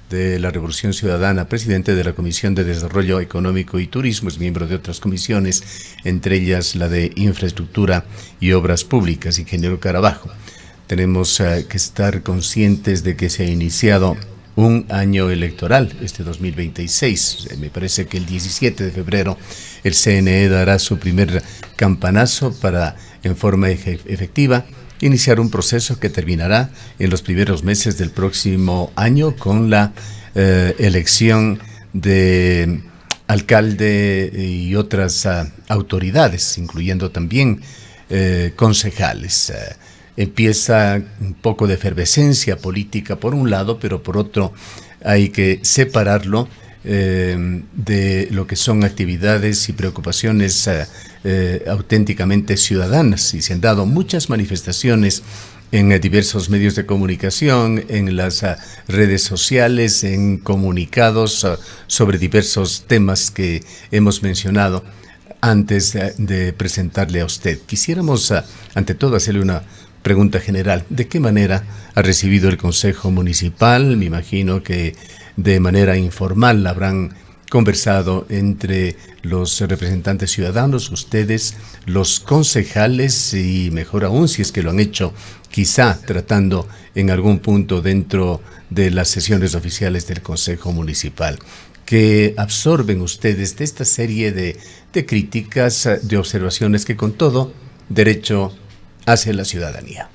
de la Revolución Ciudadana, presidente de la Comisión de Desarrollo Económico y Turismo, es miembro de otras comisiones, entre ellas la de Infraestructura y Obras Públicas, ingeniero Carabajo. Tenemos que estar conscientes de que se ha iniciado un año electoral, este 2026. Me parece que el 17 de febrero el CNE dará su primer campanazo para, en forma efectiva, iniciar un proceso que terminará en los primeros meses del próximo año con la elección de alcalde y otras autoridades, incluyendo también concejales. Empieza un poco de efervescencia política por un lado, pero por otro hay que separarlo de lo que son actividades y preocupaciones auténticamente ciudadanas, y se han dado muchas manifestaciones en diversos medios de comunicación, en las redes sociales, en comunicados sobre diversos temas que hemos mencionado antes de presentarle a usted. Quisiéramos, ante todo, hacerle una pregunta general. ¿De qué manera ha recibido el Consejo Municipal? Me imagino que de manera informal habrán conversado entre los representantes ciudadanos, ustedes, los concejales, y mejor aún si es que lo han hecho quizá tratando en algún punto dentro de las sesiones oficiales del Consejo Municipal. ¿Qué absorben ustedes de esta serie de críticas, de observaciones que con todo derecho hace la ciudadanía?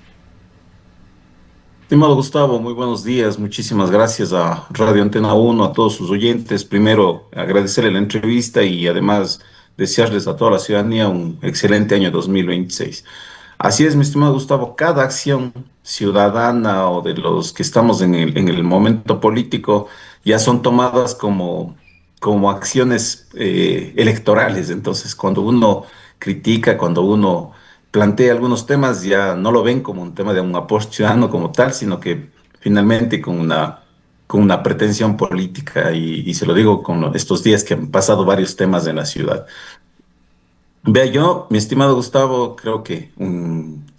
Estimado Gustavo, muy buenos días. Muchísimas gracias a Radio Antena 1, a todos sus oyentes. Primero, agradecerle la entrevista y además desearles a toda la ciudadanía un excelente año 2026. Así es, mi estimado Gustavo, cada acción ciudadana o de los que estamos en el momento político ya son tomadas como acciones electorales. Entonces, cuando uno critica, cuando uno plantea algunos temas, ya no lo ven como un tema de un apoyo ciudadano como tal, sino que finalmente con una pretensión política, y se lo digo con estos días que han pasado varios temas en la ciudad. Vea, yo, mi estimado Gustavo, creo que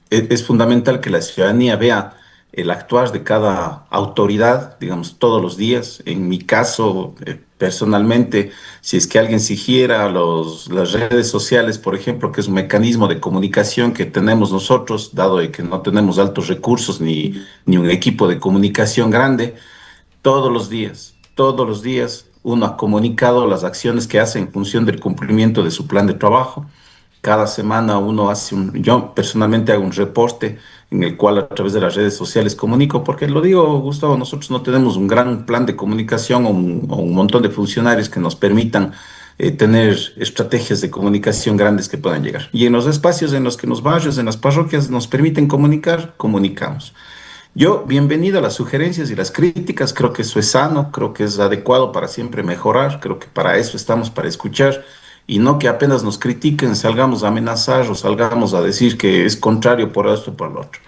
es fundamental que la ciudadanía vea el actuar de cada autoridad, digamos, todos los días. En mi caso, personalmente, si es que alguien siguiera las redes sociales, por ejemplo, que es un mecanismo de comunicación que tenemos nosotros, dado de que no tenemos altos recursos ni un equipo de comunicación grande, todos los días, uno ha comunicado las acciones que hace en función del cumplimiento de su plan de trabajo. Cada semana uno yo personalmente hago un reporte en el cual a través de las redes sociales comunico, porque lo digo, Gustavo, nosotros no tenemos un gran plan de comunicación o un montón de funcionarios que nos permitan tener estrategias de comunicación grandes que puedan llegar. Y en los espacios en los que los barrios, en las parroquias nos permiten comunicar, comunicamos. Yo, bienvenido a las sugerencias y las críticas, creo que eso es sano, creo que es adecuado para siempre mejorar, creo que para eso estamos, para escuchar, y no que apenas nos critiquen, salgamos a amenazar o salgamos a decir que es contrario por esto o por lo otro.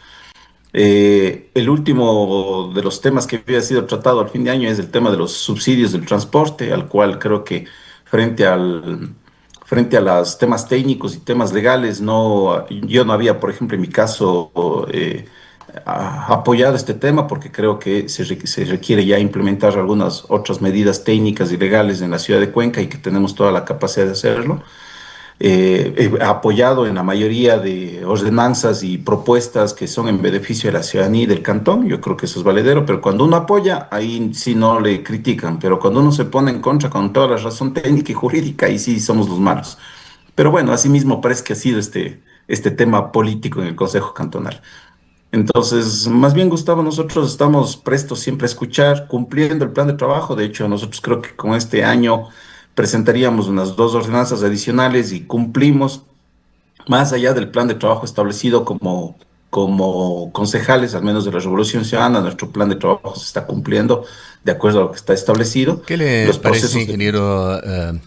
El último de los temas que había sido tratado al fin de año es el tema de los subsidios del transporte, al cual creo que frente frente a los temas técnicos y temas legales, yo no había, por ejemplo, en mi caso, apoyado este tema porque creo que se requiere ya implementar algunas otras medidas técnicas y legales en la ciudad de Cuenca y que tenemos toda la capacidad de hacerlo. He apoyado en la mayoría de ordenanzas y propuestas que son en beneficio de la ciudadanía y del cantón. Yo creo que eso es valedero, pero cuando uno apoya, ahí sí no le critican, pero cuando uno se pone en contra con toda la razón técnica y jurídica, ahí sí somos los malos. Pero bueno, asimismo parece que ha sido este tema político en el Consejo Cantonal. Entonces, más bien, Gustavo, nosotros estamos prestos siempre a escuchar, cumpliendo el plan de trabajo. De hecho, nosotros creo que con este año presentaríamos unas dos ordenanzas adicionales y cumplimos más allá del plan de trabajo establecido como concejales, al menos de la Revolución Ciudadana. Nuestro plan de trabajo se está cumpliendo de acuerdo a lo que está establecido. ¿Qué le Los parece, procesos de... ingeniero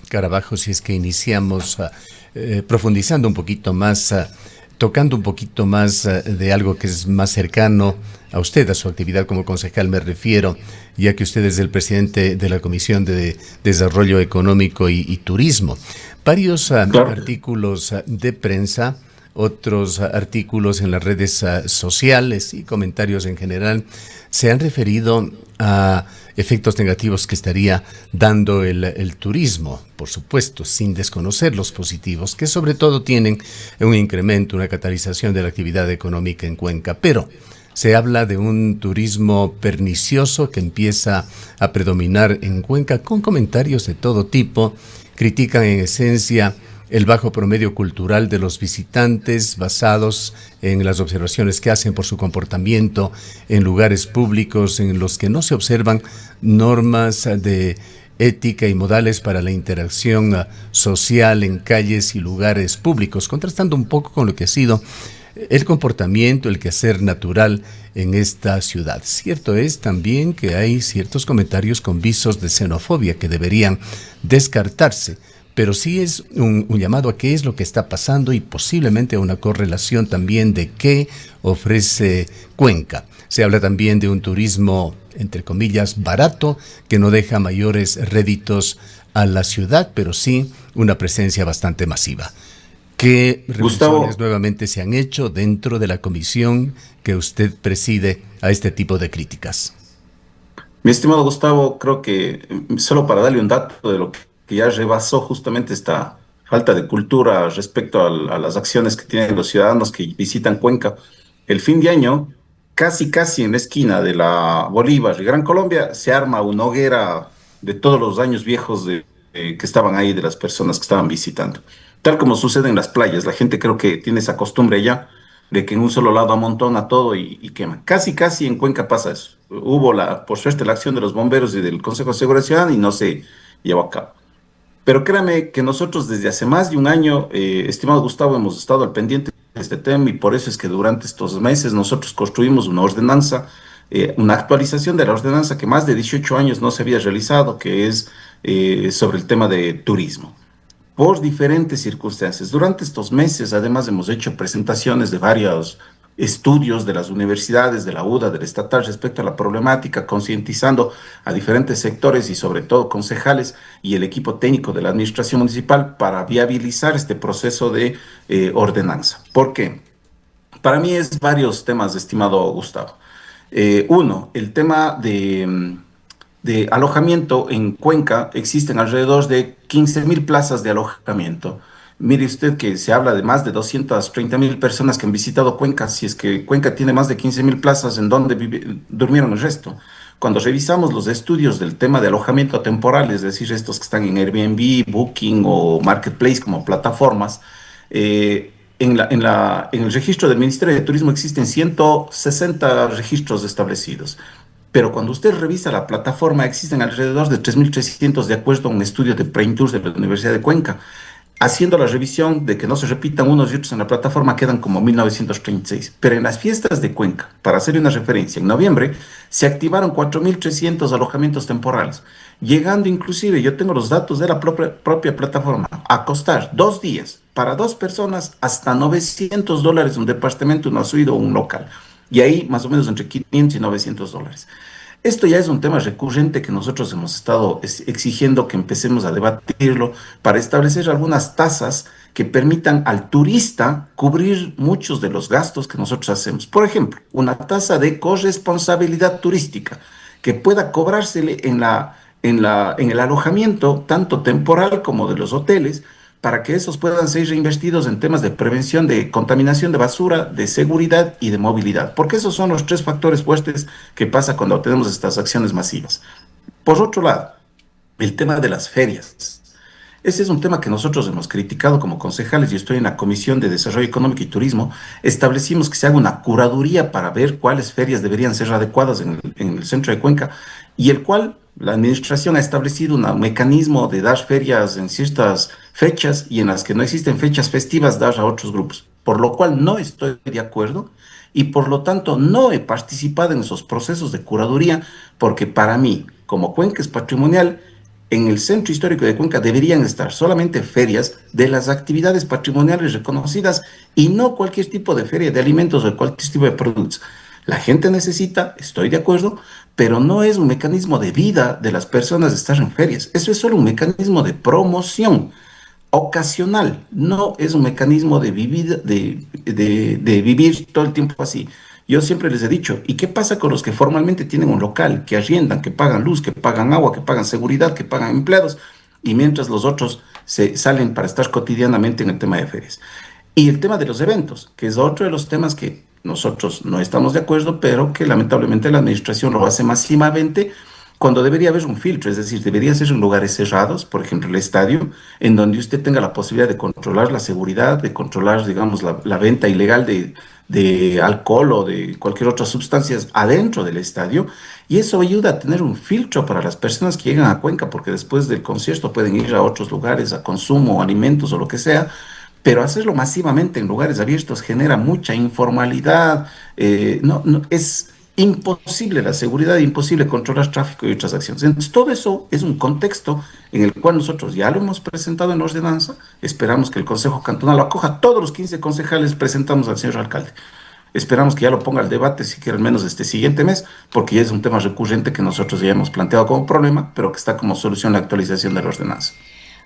Carabajo, si es que iniciamos profundizando un poquito más, tocando un poquito más de algo que es más cercano a usted, a su actividad como concejal me refiero, ya que usted es el presidente de la Comisión de Desarrollo Económico y Turismo? Varios Claro. artículos de prensa otros artículos en las redes sociales y comentarios en general se han referido a efectos negativos que estaría dando el turismo, por supuesto, sin desconocer los positivos, que sobre todo tienen un incremento, una catalización de la actividad económica en Cuenca. Pero se habla de un turismo pernicioso que empieza a predominar en Cuenca con comentarios de todo tipo. Critican en esencia el bajo promedio cultural de los visitantes basados en las observaciones que hacen por su comportamiento en lugares públicos en los que no se observan normas de ética y modales para la interacción social en calles y lugares públicos, contrastando un poco con lo que ha sido el comportamiento, el quehacer natural en esta ciudad. Cierto es también que hay ciertos comentarios con visos de xenofobia que deberían descartarse, pero sí es un llamado a qué es lo que está pasando y posiblemente a una correlación también de qué ofrece Cuenca. Se habla también de un turismo, entre comillas, barato, que no deja mayores réditos a la ciudad, pero sí una presencia bastante masiva. ¿Qué reflexiones nuevamente se han hecho dentro de la comisión que usted preside a este tipo de críticas? Mi estimado Gustavo, creo que solo para darle un dato de lo que ya rebasó justamente esta falta de cultura respecto a las acciones que tienen los ciudadanos que visitan Cuenca, el fin de año, casi en la esquina de la Bolívar y Gran Colombia, se arma una hoguera de todos los años viejos que estaban ahí, de las personas que estaban visitando. Tal como sucede en las playas, la gente creo que tiene esa costumbre ya de que en un solo lado amontona todo y quema. Casi en Cuenca pasa eso. Hubo, por suerte, la acción de los bomberos y del Consejo de Seguridad Ciudadana y no se llevó a cabo. Pero créame que nosotros desde hace más de un año, estimado Gustavo, hemos estado al pendiente de este tema y por eso es que durante estos meses nosotros construimos una ordenanza, una actualización de la ordenanza que más de 18 años no se había realizado, que es sobre el tema de turismo por diferentes circunstancias. Durante estos meses, además, hemos hecho presentaciones de varios estudios de las universidades, de la UDA, del estatal, respecto a la problemática, concientizando a diferentes sectores y sobre todo concejales y el equipo técnico de la administración municipal para viabilizar este proceso de ordenanza. ¿Por qué? Para mí es varios temas, estimado Gustavo. Uno, el tema de alojamiento en Cuenca. Existen alrededor de 15.000 plazas de alojamiento. Mire usted que se habla de más de 230.000 personas que han visitado Cuenca. Si es que Cuenca tiene más de 15.000 plazas, ¿en dónde durmieron el resto? Cuando revisamos los estudios del tema de alojamiento temporal, es decir, estos que están en Airbnb, Booking o Marketplace como plataformas, en el registro del Ministerio de Turismo existen 160 registros establecidos. Pero cuando usted revisa la plataforma, existen alrededor de 3.300 de acuerdo a un estudio de Preintours de la Universidad de Cuenca. Haciendo la revisión de que no se repitan unos y otros en la plataforma, quedan como 1.936. Pero en las fiestas de Cuenca, para hacer una referencia, en noviembre se activaron 4.300 alojamientos temporales, llegando inclusive, yo tengo los datos de la propia plataforma, a costar 2 días para 2 personas hasta $900 un departamento, una suite o un local. Y ahí más o menos entre 500 y $900. Esto ya es un tema recurrente que nosotros hemos estado exigiendo que empecemos a debatirlo para establecer algunas tasas que permitan al turista cubrir muchos de los gastos que nosotros hacemos. Por ejemplo, una tasa de corresponsabilidad turística que pueda cobrársele en el alojamiento, tanto temporal como de los hoteles, para que esos puedan ser reinvestidos en temas de prevención de contaminación de basura, de seguridad y de movilidad, porque esos son los 3 factores fuertes que pasa cuando tenemos estas acciones masivas. Por otro lado, el tema de las ferias. Ese es un tema que nosotros hemos criticado como concejales. Yo estoy en la Comisión de Desarrollo Económico y Turismo. Establecimos que se haga una curaduría para ver cuáles ferias deberían ser adecuadas en el centro de Cuenca, y el cual la administración ha establecido un mecanismo de dar ferias en ciertas fechas y en las que no existen fechas festivas dar a otros grupos, por lo cual no estoy de acuerdo y por lo tanto no he participado en esos procesos de curaduría, porque para mí, como Cuenca es patrimonial, en el centro histórico de Cuenca deberían estar solamente ferias de las actividades patrimoniales reconocidas y no cualquier tipo de feria de alimentos o cualquier tipo de productos. La gente necesita, estoy de acuerdo, pero no es un mecanismo de vida de las personas estar en ferias. Eso es solo un mecanismo de promoción. ocasional, no es un mecanismo de vivir, de vivir todo el tiempo así. Yo siempre les he dicho, ¿y qué pasa con los que formalmente tienen un local, que arriendan, que pagan luz, que pagan agua, que pagan seguridad, que pagan empleados, y mientras los otros se salen para estar cotidianamente en el tema de ferias? Y el tema de los eventos, que es otro de los temas que nosotros no estamos de acuerdo, pero que lamentablemente la administración lo hace masivamente cuando debería haber un filtro, es decir, debería ser en lugares cerrados, por ejemplo, el estadio, en donde usted tenga la posibilidad de controlar la seguridad, de controlar, digamos, la venta ilegal de alcohol o de cualquier otra sustancia adentro del estadio, y eso ayuda a tener un filtro para las personas que llegan a Cuenca, porque después del concierto pueden ir a otros lugares a consumo, alimentos o lo que sea, pero hacerlo masivamente en lugares abiertos genera mucha informalidad, es imposible la seguridad, imposible controlar tráfico y otras acciones. Entonces, todo eso es un contexto en el cual nosotros ya lo hemos presentado en la ordenanza, esperamos que el Consejo Cantonal lo acoja, todos los 15 concejales presentamos al señor alcalde. Esperamos que ya lo ponga al debate, siquiera al menos este siguiente mes, porque ya es un tema recurrente que nosotros ya hemos planteado como problema, pero que está como solución la actualización de la ordenanza.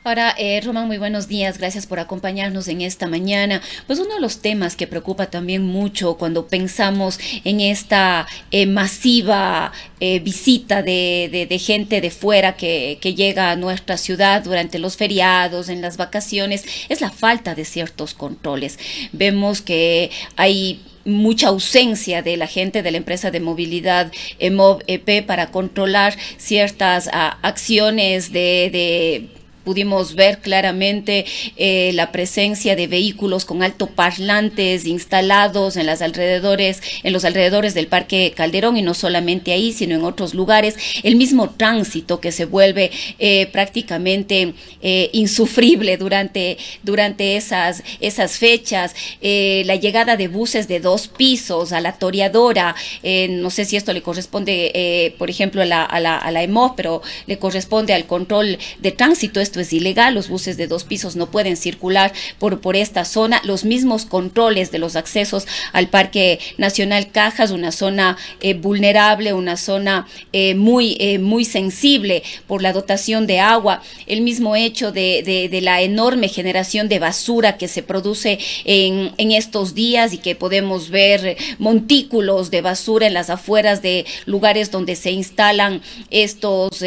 Ahora, Román, muy buenos días, gracias por acompañarnos en esta mañana. Pues uno de los temas que preocupa también mucho cuando pensamos en esta masiva visita de gente de fuera que llega a nuestra ciudad durante los feriados, en las vacaciones, es la falta de ciertos controles. Vemos que hay mucha ausencia de la gente de la empresa de movilidad EMOV EP para controlar ciertas acciones de pudimos ver claramente la presencia de vehículos con altoparlantes instalados en los alrededores del Parque Calderón, y no solamente ahí, sino en otros lugares. El mismo tránsito que se vuelve prácticamente insufrible durante esas fechas. La llegada de buses de 2 pisos a la Toreadora, no sé si esto le corresponde, por ejemplo, a la EMO, pero le corresponde al control de tránsito. Esto es ilegal, los buses de 2 pisos no pueden circular por esta zona. Los mismos controles de los accesos al Parque Nacional Cajas, una zona vulnerable, una zona muy sensible por la dotación de agua. El mismo hecho de la enorme generación de basura que se produce en estos días, y que podemos ver montículos de basura en las afueras de lugares donde se instalan estos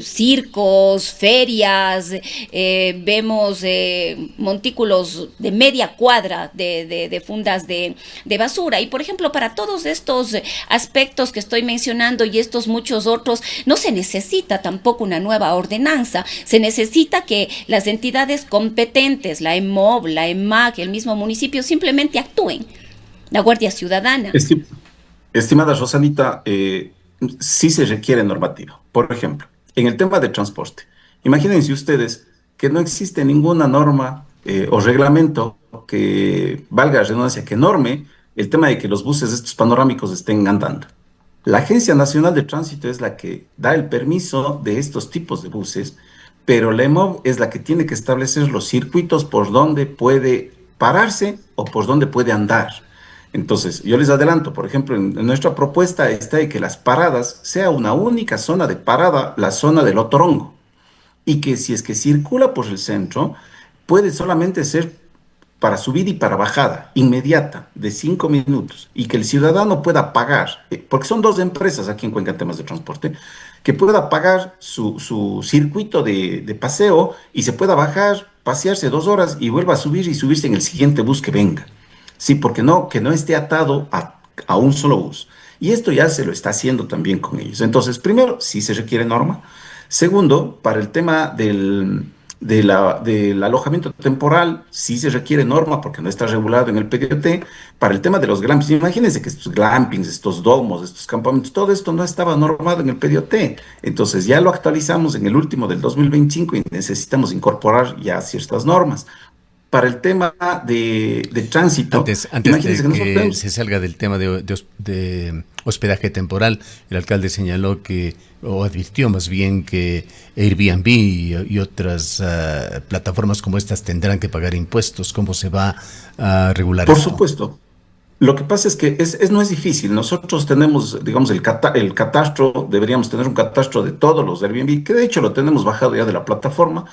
circos, ferias. Vemos montículos de media cuadra de fundas de basura. Y por ejemplo, para todos estos aspectos que estoy mencionando y estos muchos otros, no se necesita tampoco una nueva ordenanza. Se necesita que las entidades competentes, la EMOB, la EMAC, el mismo municipio, simplemente actúen. La Guardia Ciudadana. Estimada Rosanita, sí se requiere normativa. Por ejemplo, en el tema de transporte, imagínense ustedes que no existe ninguna norma o reglamento que valga la redundancia, que norme el tema de que los buses estos panorámicos estén andando. La Agencia Nacional de Tránsito es la que da el permiso de estos tipos de buses, pero la EMOV es la que tiene que establecer los circuitos por donde puede pararse o por donde puede andar. Entonces, yo les adelanto, por ejemplo, en nuestra propuesta está de que las paradas sea una única zona de parada, la zona del Otorongo, y que si es que circula por el centro, puede solamente ser para subida y para bajada, inmediata, de 5 minutos, y que el ciudadano pueda pagar, porque son 2 empresas aquí en Cuenca en temas de transporte, que pueda pagar su circuito de paseo y se pueda bajar, pasearse 2 horas y vuelva a subir y subirse en el siguiente bus que venga. Sí, porque no, que no esté atado a un solo bus. Y esto ya se lo está haciendo también con ellos. Entonces, primero, sí se requiere norma. Segundo, para el tema del alojamiento temporal, sí se requiere norma porque no está regulado en el PDOT. Para el tema de los glampings, imagínense que estos glampings, estos domos, estos campamentos, todo esto no estaba normado en el PDOT. Entonces ya lo actualizamos en el último del 2025 y necesitamos incorporar ya ciertas normas. Para el tema de tránsito, Antes imagínense de que nosotros que tenemos. se salga del tema de hospedaje temporal, el alcalde señaló que, o advirtió más bien, que Airbnb y otras plataformas como estas tendrán que pagar impuestos. ¿Cómo se va a regular Por esto? supuesto, Lo que pasa es que no es difícil. Nosotros tenemos, digamos, el catastro, deberíamos tener un catastro de todos los Airbnb, que de hecho lo tenemos bajado ya de la plataforma.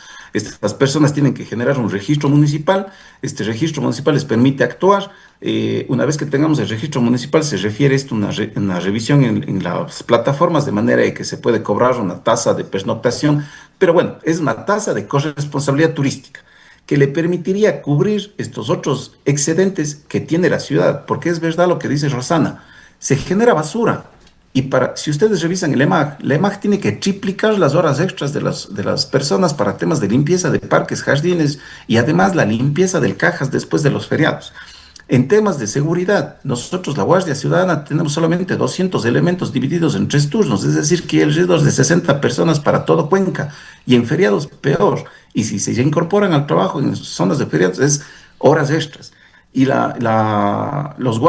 Las personas tienen que generar un registro municipal. Este registro municipal les permite actuar. Una vez que tengamos el registro municipal, se refiere esto a una revisión en las plataformas, de manera de que se puede cobrar una tasa de pernoctación. Pero bueno, es una tasa de corresponsabilidad turística que le permitiría cubrir estos otros excedentes que tiene la ciudad, porque es verdad lo que dice Rosana, se genera basura. Y si ustedes revisan el EMAG, la EMAG tiene que triplicar las horas extras de las personas para temas de limpieza de parques, jardines y además la limpieza del cajas después de los feriados. En temas de seguridad, nosotros, la Guardia Ciudadana, tenemos solamente 200 elementos divididos en 3 turnos, es decir, que hay alrededor de 60 personas para todo Cuenca, y en feriados peor. Y si se incorporan al trabajo en zonas de feriados, es horas extras. Y los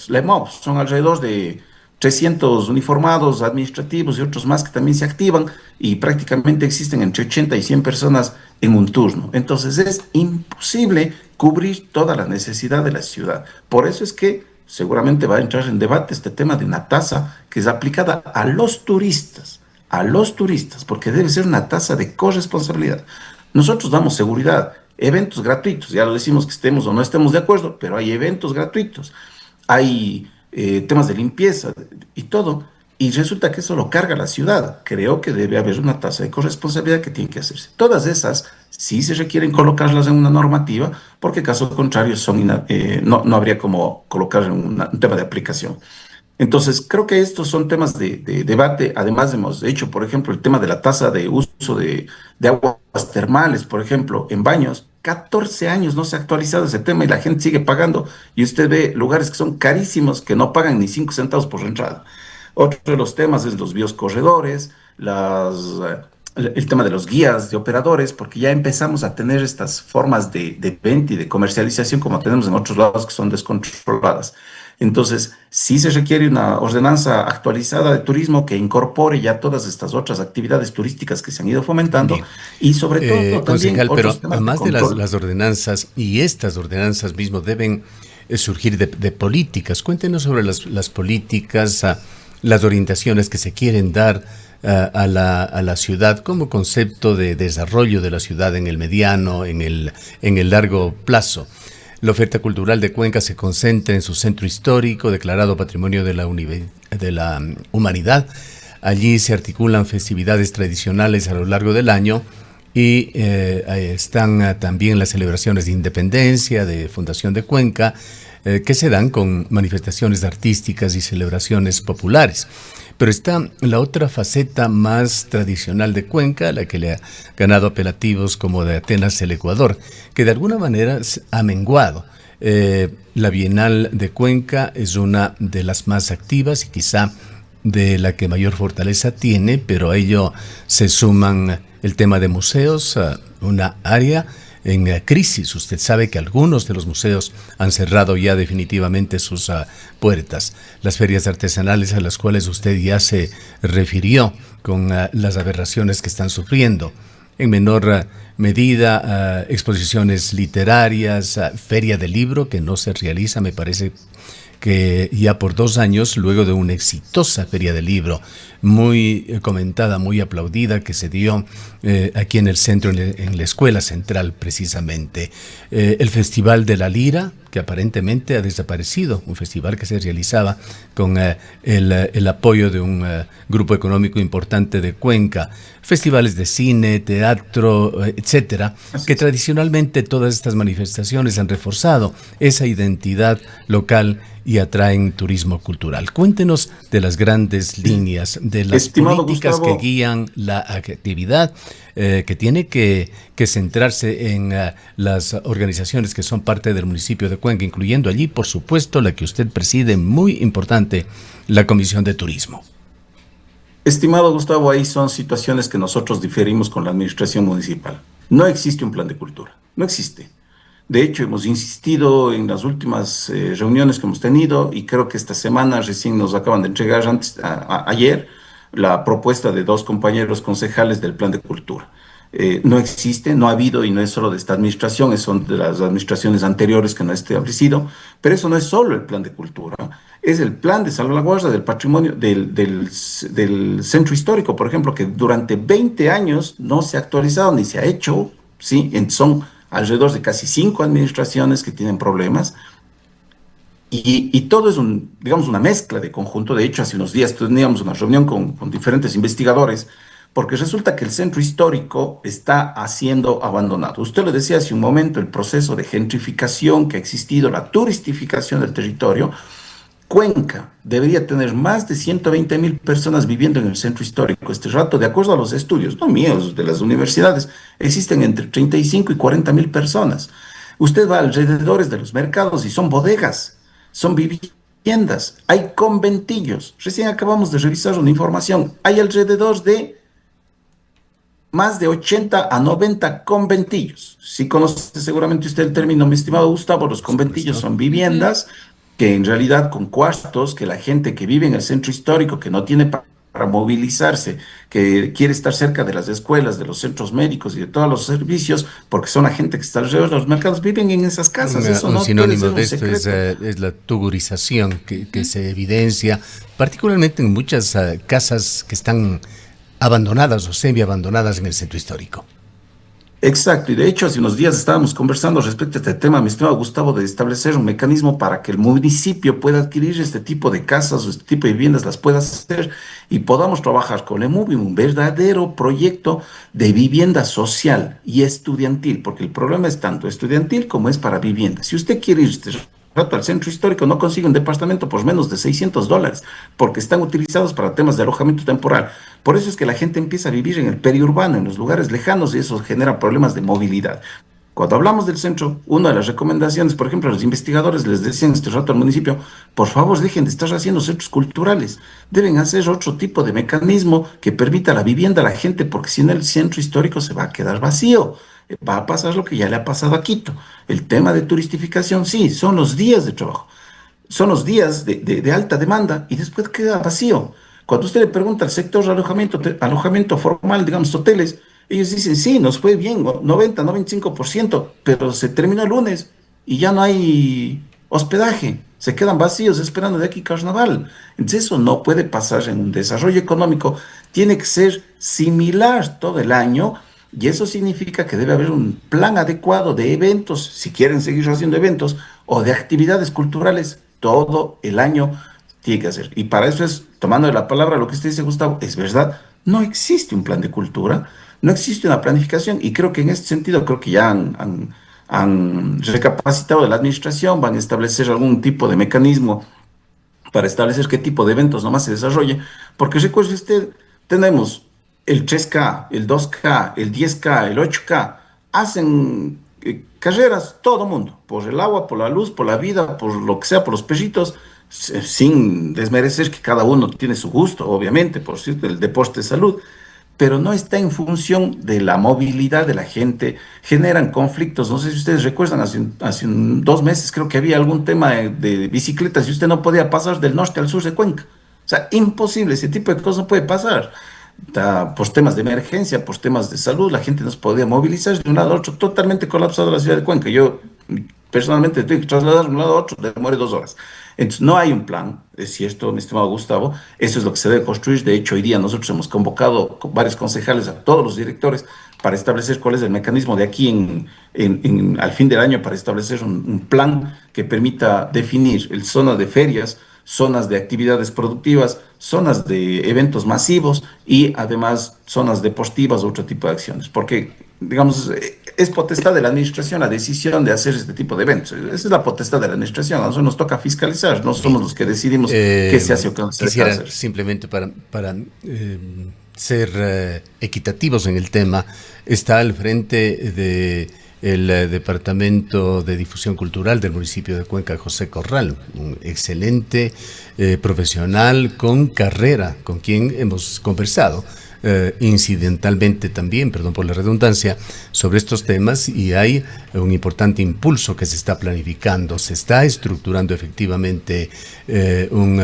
LEMOP son alrededor de 300 uniformados administrativos y otros más que también se activan, y prácticamente existen entre 80 y 100 personas en un turno. Entonces es imposible cubrir toda la necesidad de la ciudad. Por eso es que seguramente va a entrar en debate este tema de una tasa que es aplicada a los turistas, porque debe ser una tasa de corresponsabilidad. Nosotros damos seguridad, eventos gratuitos, ya lo decimos que estemos o no estemos de acuerdo, pero hay eventos gratuitos, hay temas de limpieza y todo, y resulta que eso lo carga la ciudad. Creo que debe haber una tasa de corresponsabilidad que tiene que hacerse. Todas esas sí se requieren colocarlas en una normativa, porque caso contrario no habría como colocar en un tema de aplicación. Entonces, creo que estos son temas de debate. Además, hemos hecho, por ejemplo, el tema de la tasa de uso de aguas termales, por ejemplo, en baños. 14 años no se ha actualizado ese tema y la gente sigue pagando. Y usted ve lugares que son carísimos que no pagan ni 5 centavos por entrada. Otro de los temas es los biocorredores, el tema de los guías de operadores, porque ya empezamos a tener estas formas de venta y de comercialización como tenemos en otros lados que son descontroladas. Entonces, sí se requiere una ordenanza actualizada de turismo que incorpore ya todas estas otras actividades turísticas que se han ido fomentando, Bien. y sobre todo también Concejal, pero otros temas de además de control. las ordenanzas, y estas ordenanzas mismo deben surgir de políticas. Cuéntenos sobre las políticas, las orientaciones que se quieren dar a la ciudad como concepto de desarrollo de la ciudad en el mediano, en el largo plazo. La oferta cultural de Cuenca se concentra en su centro histórico, declarado Patrimonio de la Humanidad. Allí se articulan festividades tradicionales a lo largo del año y están también las celebraciones de independencia, de fundación de Cuenca, que se dan con manifestaciones artísticas y celebraciones populares. Pero está la otra faceta más tradicional de Cuenca, la que le ha ganado apelativos como de Atenas el Ecuador, que de alguna manera ha menguado. La Bienal de Cuenca es una de las más activas y quizá de la que mayor fortaleza tiene, pero a ello se suman el tema de museos, una área en crisis. Usted sabe que algunos de los museos han cerrado ya definitivamente sus puertas. Las ferias artesanales a las cuales usted ya se refirió con las aberraciones que están sufriendo. En menor medida, exposiciones literarias, feria del libro que no se realiza, me parece que ya por 2 años, luego de una exitosa feria del libro, muy comentada, muy aplaudida, que se dio aquí en el centro, en la Escuela Central precisamente. El Festival de la Lira, que aparentemente ha desaparecido, un festival que se realizaba con el apoyo de un grupo económico importante de Cuenca. Festivales de cine, teatro, etcétera, que tradicionalmente todas estas manifestaciones han reforzado esa identidad local y atraen turismo cultural. Cuéntenos de las grandes líneas, de las Estimado políticas Gustavo, que guían la actividad, que tiene que centrarse en las organizaciones que son parte del municipio de Cuenca, incluyendo allí, por supuesto, la que usted preside, muy importante, la Comisión de Turismo. estimado Gustavo, ahí son situaciones que nosotros diferimos con la administración municipal. No existe un plan de cultura, no existe. De hecho, hemos insistido en las últimas reuniones que hemos tenido, y creo que esta semana recién nos acaban de entregar, ayer, la propuesta de 2 compañeros concejales del plan de cultura. no existe, no ha habido y no es solo de esta administración, son de las administraciones anteriores que no ha establecido, pero eso no es solo el plan de cultura, es el plan de salvaguarda del patrimonio del centro histórico, por ejemplo, que durante 20 años no se ha actualizado ni se ha hecho, ¿sí? Son alrededor de casi 5 administraciones que tienen problemas. Y todo es digamos, una mezcla de conjunto. De hecho, hace unos días teníamos una reunión con diferentes investigadores, porque resulta que el centro histórico está siendo abandonado. Usted lo decía hace un momento, el proceso de gentrificación que ha existido, la turistificación del territorio. Cuenca debería tener más de 120.000 personas viviendo en el centro histórico. Este rato, de acuerdo a los estudios, no míos, de las universidades, existen entre 35 y 40.000 personas. Usted va alrededores de los mercados y son bodegas, son viviendas, hay conventillos. Recién acabamos de revisar una información. Hay alrededor de más de 80 a 90 conventillos. Si conoce seguramente usted el término, mi estimado Gustavo, los conventillos son viviendas que en realidad con cuartos, que la gente que vive en el centro histórico, que no tiene para movilizarse, que quiere estar cerca de las escuelas, de los centros médicos y de todos los servicios, porque son la gente que está alrededor de los mercados, viven en esas casas. Eso Un no sinónimo puede de ser un esto secreto. es la tugurización que se evidencia, particularmente en muchas casas que están abandonadas o semi-abandonadas en el centro histórico. Exacto, y de hecho hace unos días estábamos conversando respecto a este tema, mi estimado Gustavo, de establecer un mecanismo para que el municipio pueda adquirir este tipo de casas o este tipo de viviendas, las pueda hacer y podamos trabajar con el MUVI, un verdadero proyecto de vivienda social y estudiantil, porque el problema es tanto estudiantil como es para vivienda. Si usted quiere ir este rato al centro histórico, no consigue un departamento por menos de $600, porque están utilizados para temas de alojamiento temporal. Por eso es que la gente empieza a vivir en el periurbano, en los lugares lejanos, y eso genera problemas de movilidad. Cuando hablamos del centro, una de las recomendaciones, por ejemplo, a los investigadores les decían este rato al municipio, por favor, dejen de estar haciendo centros culturales, deben hacer otro tipo de mecanismo que permita la vivienda a la gente, porque si no el centro histórico se va a quedar vacío. Va a pasar lo que ya le ha pasado a Quito. El tema de turistificación, sí, son los días de trabajo, son los días de alta demanda y después queda vacío. Cuando usted le pregunta al sector de alojamiento formal, digamos, hoteles, ellos dicen, sí, nos fue bien, 90, 95%, pero se terminó el lunes y ya no hay hospedaje. Se quedan vacíos esperando de aquí carnaval. Entonces eso no puede pasar en un desarrollo económico. Tiene que ser similar todo el año y eso significa que debe haber un plan adecuado de eventos, si quieren seguir haciendo eventos, o de actividades culturales todo el año tiene que hacer. Y para eso es, tomando de la palabra lo que usted dice, Gustavo, es verdad, no existe un plan de cultura, no existe una planificación y creo que en este sentido, creo que ya han recapacitado de la administración, van a establecer algún tipo de mecanismo para establecer qué tipo de eventos nomás se desarrolle, porque recuerde usted, tenemos el 3K, el 2K, el 10K, el 8K, hacen carreras todo mundo, por el agua, por la luz, por la vida, por lo que sea, por los perritos, sin desmerecer que cada uno tiene su gusto, obviamente, por cierto, el deporte de salud, pero no está en función de la movilidad de la gente, generan conflictos. No sé si ustedes recuerdan, hace 2 meses creo que había algún tema de bicicletas y usted no podía pasar del norte al sur de Cuenca. O sea, imposible, ese tipo de cosas no puede pasar. Por temas de emergencia, por temas de salud, la gente no se podía movilizar de un lado a otro, totalmente colapsado la ciudad de Cuenca. Yo personalmente tengo que trasladar de un lado a otro, demore 2 horas. Entonces, no hay un plan, es cierto, mi estimado Gustavo, eso es lo que se debe construir. De hecho, hoy día nosotros hemos convocado varios concejales a todos los directores para establecer cuál es el mecanismo de aquí al fin del año para establecer un plan que permita definir el zona de ferias, zonas de actividades productivas, zonas de eventos masivos y además zonas deportivas o otro tipo de acciones. Porque, digamos, es potestad de la administración la decisión de hacer este tipo de eventos. Esa es la potestad de la administración. A nosotros nos toca fiscalizar, no somos los que decidimos qué se hace o qué no se quisiera hacer. Simplemente para ser equitativos en el tema, está al frente de el Departamento de Difusión Cultural del municipio de Cuenca, José Corral, un excelente profesional con carrera, con quien hemos conversado incidentalmente también, perdón por la redundancia, sobre estos temas, y hay un importante impulso que se está planificando, se está estructurando efectivamente un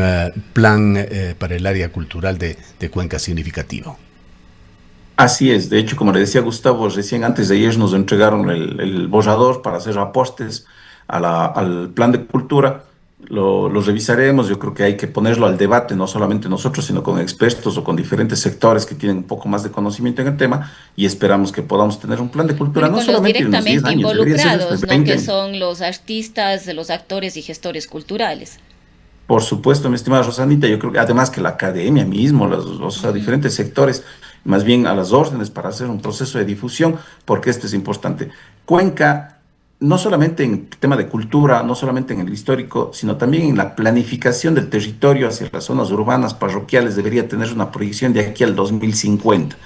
plan para el área cultural de Cuenca significativo. Así es, de hecho, como le decía Gustavo, recién antes de ayer nos entregaron el borrador para hacer aportes al plan de cultura. Lo revisaremos, yo creo que hay que ponerlo al debate, no solamente nosotros, sino con expertos o con diferentes sectores que tienen un poco más de conocimiento en el tema y esperamos que podamos tener un plan de cultura, Bueno, y no con los solamente de unos 10 directamente años, debería ser involucrados, de ¿no? 20 Que años. son los artistas, los actores y gestores culturales. Por supuesto, mi estimada Rosanita, yo creo que además que la academia mismo, o sea, Ujú. diferentes sectores, más bien a las órdenes para hacer un proceso de difusión, porque esto es importante. Cuenca, no solamente en tema de cultura, no solamente en el histórico, sino también en la planificación del territorio hacia las zonas urbanas, parroquiales, debería tener una proyección de aquí al 2050.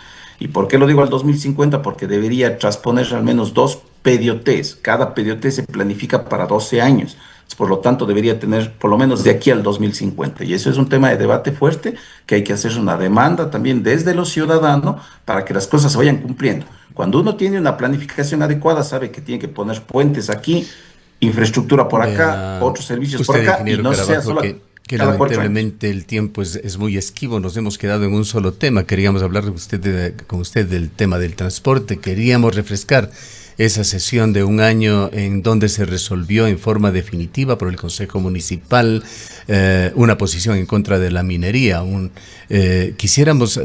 ¿Y por qué lo digo al 2050? Porque debería transponer al menos dos PDOTs. Cada PDOT se planifica para 12 años. Por lo tanto, debería tener por lo menos de aquí al 2050. Y eso es un tema de debate fuerte que hay que hacer una demanda también desde los ciudadanos para que las cosas se vayan cumpliendo. Cuando uno tiene una planificación adecuada, sabe que tiene que poner puentes aquí, infraestructura por acá, Vea otros servicios por usted, acá y ingeniero no sea Carabajo, solo que cada 4 años. lamentablemente el tiempo es muy esquivo. Nos hemos quedado en un solo tema. Queríamos hablar con usted del tema del transporte. Queríamos refrescar esa sesión de un año en donde se resolvió en forma definitiva por el Consejo Municipal una posición en contra de la minería. Quisiéramos,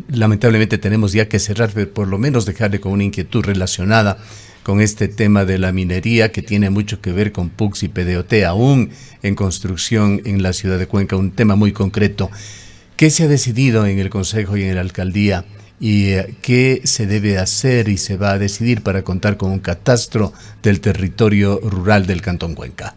lamentablemente tenemos ya que cerrar, pero por lo menos dejarle con una inquietud relacionada con este tema de la minería que tiene mucho que ver con PUCS y PDOT, aún en construcción en la ciudad de Cuenca, un tema muy concreto. ¿Qué se ha decidido en el Consejo y en la Alcaldía? ¿Y qué se debe hacer y se va a decidir para contar con un catastro del territorio rural del Cantón Cuenca?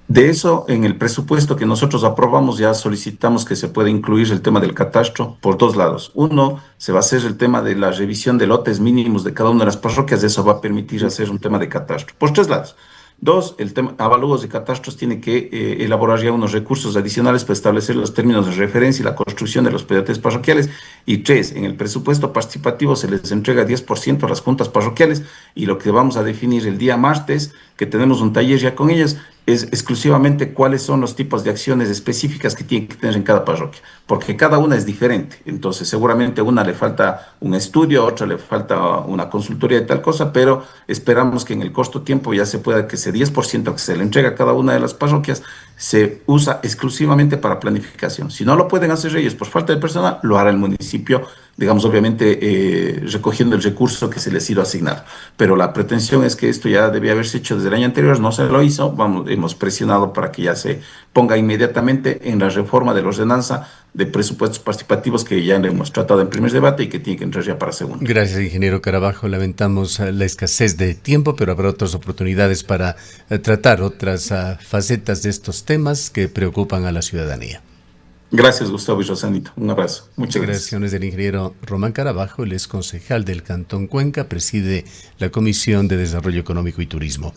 De eso, en el presupuesto que nosotros aprobamos, ya solicitamos que se pueda incluir el tema del catastro por dos lados. Uno, se va a hacer el tema de la revisión de lotes mínimos de cada una de las parroquias, eso va a permitir hacer un tema de catastro. Por tres lados. Dos, el tema avalúos de catastros tiene que elaborar ya unos recursos adicionales para establecer los términos de referencia y la construcción de los PDTs parroquiales. Y tres, en el presupuesto participativo se les entrega 10% a las juntas parroquiales y lo que vamos a definir el día martes, que tenemos un taller ya con ellas, es exclusivamente cuáles son los tipos de acciones específicas que tiene que tener en cada parroquia, porque cada una es diferente. Entonces, seguramente a una le falta un estudio, a otra le falta una consultoría de tal cosa, pero esperamos que en el corto tiempo ya se pueda que ese 10% que se le entrega a cada una de las parroquias se usa exclusivamente para planificación. Si no lo pueden hacer ellos por falta de personal, lo hará el municipio, digamos, obviamente recogiendo el recurso que se les ha ido asignado. Pero la pretensión es que esto ya debía haberse hecho desde el año anterior, no se lo hizo, vamos, hemos presionado para que ya se ponga inmediatamente en la reforma de la ordenanza de presupuestos participativos que ya le hemos tratado en primer debate y que tiene que entrar ya para segundo. Gracias, ingeniero Carabajo. Lamentamos la escasez de tiempo, pero habrá otras oportunidades para tratar otras facetas de estos temas que preocupan a la ciudadanía. Gracias, Gustavo y Rosanito. Un abrazo. Muchas gracias. Declaraciones del ingeniero Román Carabajo, el ex concejal del Cantón Cuenca, preside la Comisión de Desarrollo Económico y Turismo.